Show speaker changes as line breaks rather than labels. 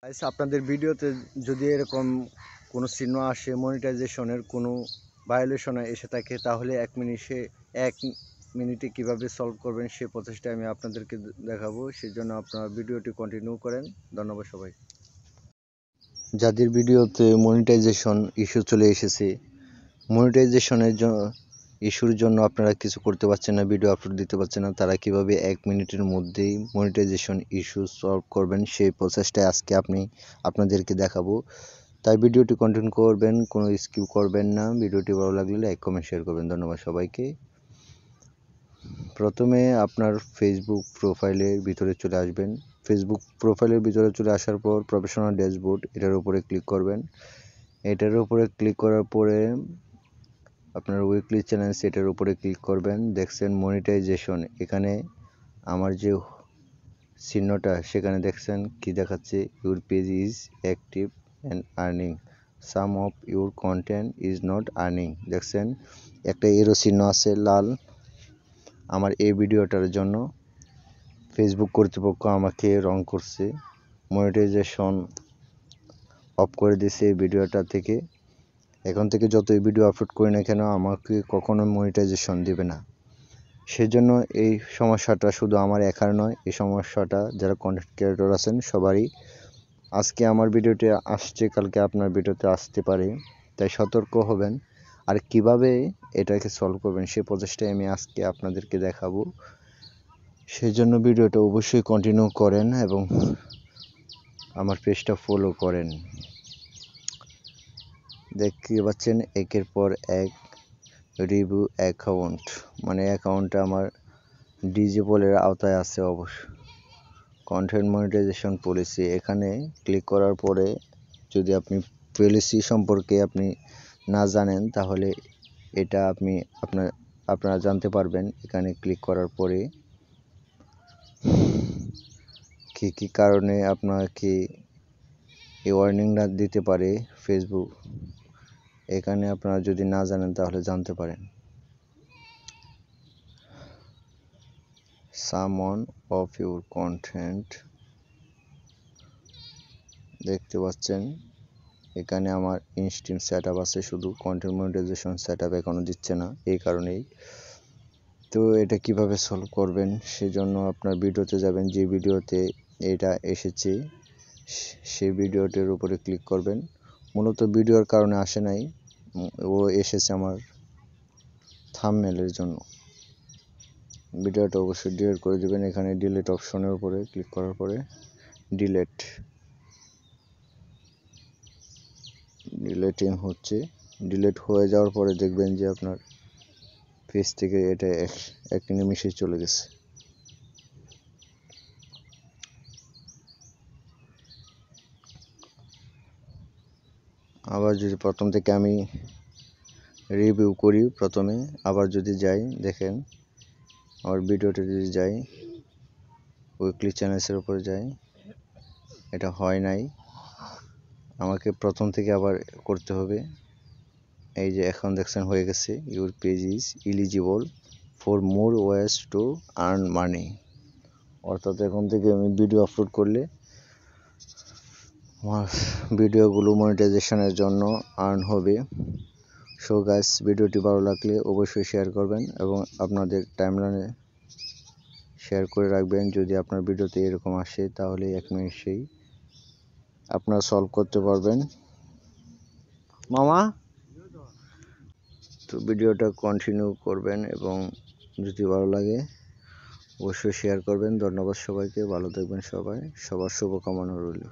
Guys, আপনাদের ভিডিওতে যদি এরকম কোনো চিহ্ন আসে, মনিটাইজেশনের কোনো ভায়োলেশনে এসে থাকে, তাহলে এক মিনিটে কিভাবে সলভ করবেন সেই প্রচেষ্টা আমি আপনাদেরকে দেখাবো। সেই জন্য আপনারা ভিডিওটি কন্টিনিউ করেন। ধন্যবাদ সবাই। যাদের ভিডিওতে মনিটাইজেশন ইস্যু চলে এসেছে, মনিটাইজেশনের ইস্যুর জন্য আপনারা কিছু করতে পারছেন না, ভিডিও আপলোড দিতে পারছেন না, তারা কিভাবে 1 মিনিটের মধ্যেই মনিটাইজেশন ইস্যু সলভ করবেন সেই প্রসেসটাই আজকে আপনাদেরকে দেখাবো। তাই ভিডিওটি কন্টিনিউ করবেন, কোনো স্কিপ করবেন না। ভিডিওটি ভালো লাগলে লাইক কমেন্ট শেয়ার করবেন। ধন্যবাদ সবাইকে। প্রথমে আপনার ফেসবুক প্রোফাইলের ভিতরে চলে আসবেন। ফেসবুক প্রোফাইলের ভিতরে চলে আসার পর প্রফেশনাল ড্যাশবোর্ড এটার উপরে ক্লিক করবেন। এটার উপরে ক্লিক করার পরে আপনার উইকলি চ্যালেঞ্জ এটার উপরে ক্লিক করবেন। দেখছেন মনিটাইজেশন, এখানে আমার যে চিহ্নটা সেখানে দেখছেন কি দেখাচ্ছে, your page is active and earning, some of your content is not earning. দেখছেন একটা এরো চিহ্ন আছে লাল। আমার এই ভিডিওটার জন্য ফেসবুক কর্তৃপক্ষ আমাকে রং করছে, মনিটাইজেশন অফ করে দিয়েছে এই ভিডিওটা থেকে। এখন থেকে যতই ভিডিও আপলোড করি না কেন আমাকে কখনো মনিটাইজেশন দিবে না। সেজন্য এই সমস্যাটা শুধু আমার একার নয়, এই সমস্যাটা যারা কন্টেন্ট ক্রিয়েটর আছেন সবারই। আজকে আমার ভিডিওতে আসছে, কালকে আপনার ভিডিওতে আসতে পারে, তাই সতর্ক হবেন। আর কিভাবে এটাকে সলভ করবেন সেই প্রচেষ্টাই আমি আজকে আপনাদেরকে দেখাবো। সেই জন্য ভিডিওটা অবশ্যই কন্টিনিউ করেন এবং আমার পেজটা ফলো করেন। দেখতে পাচ্ছেন একের পর এক রিভিউ অ্যাকাউন্ট, মানে অ্যাকাউন্টটা আমার ডিজেবলের আওতায় আছে। অবশ্য কন্টেন্ট মনিটাইজেশন পলিসি, এখানে ক্লিক করার পরে যদি আপনি পলিসি সম্পর্কে আপনি না জানেন তাহলে এটা আপনারা জানতে পারবেন এখানে ক্লিক করার পরে। কি কারণে আপনাকে এই ওয়ার্নিংটা দিতে পারে ফেসবুক, এখানে আপনারা যদি না জানেন তাহলে জানতে পারেন। সামন অফ ইউর কন্টেন্ট, দেখতে পাচ্ছেন এখানে আমার ইনস্টিম সেটআপ আছে, শুধু কন্টেন্ট মনিটাইজেশন সেটআপ এখনো দিচ্ছে না, এই কারণেই। তো এটা কিভাবে সলভ করবেন সেজন্য আপনার ভিডিওতে যাবেন, যে ভিডিওতে এটা এসেছে সেই ভিডিওটির উপরে ক্লিক করবেন। মূলত ভিডিওর কারণে আসে নাই, ও এসেছে আমার থাম্বনেলের জন্য। ভিডিওটা অবশ্যই ডিলিট করে দেবেন। এখানে ডিলিট অপশনের উপরে ক্লিক করার পরে ডিলিটিং হচ্ছে। ডিলিট হয়ে যাওয়ার পরে দেখবেন যে আপনার পেজ থেকে এটা এক নিমিষে চলে গেছে। আবার যদি প্রথম থেকে আমি রিভিউ করি, প্রথমে আবার যদি যাই, দেখেন আমার ভিডিওটা যদি যাই, উইকলি চ্যানেলসের উপরে যাই, এটা হয় নাই, আমাকে প্রথম থেকে আবার করতে হবে। এই যে এখন দেখছেন হয়ে গেছে, your page is eligible for more ways to earn money. অর্থাৎ এখন থেকে আমি ভিডিও আপলোড করলে আমার ভিডিওগুলো মনিটাইজেশনের জন্য আর্ন হবে। সো গাইস, ভিডিওটি ভালো লাগলে অবশ্যই শেয়ার করবেন এবং আপনাদের টাইমলাইনে শেয়ার করে রাখবেন। যদি আপনার ভিডিওতে এরকম আসে তাহলে 1 মিনিটেই আপনারা সলভ করতে পারবেন। মামা, তো ভিডিওটা কন্টিনিউ করবেন এবং যদি ভালো লাগে অবশ্যই শেয়ার করবেন। ধন্যবাদ সবাইকে, ভালো থাকবেন সবাই, সবার শুভকামনা রইল।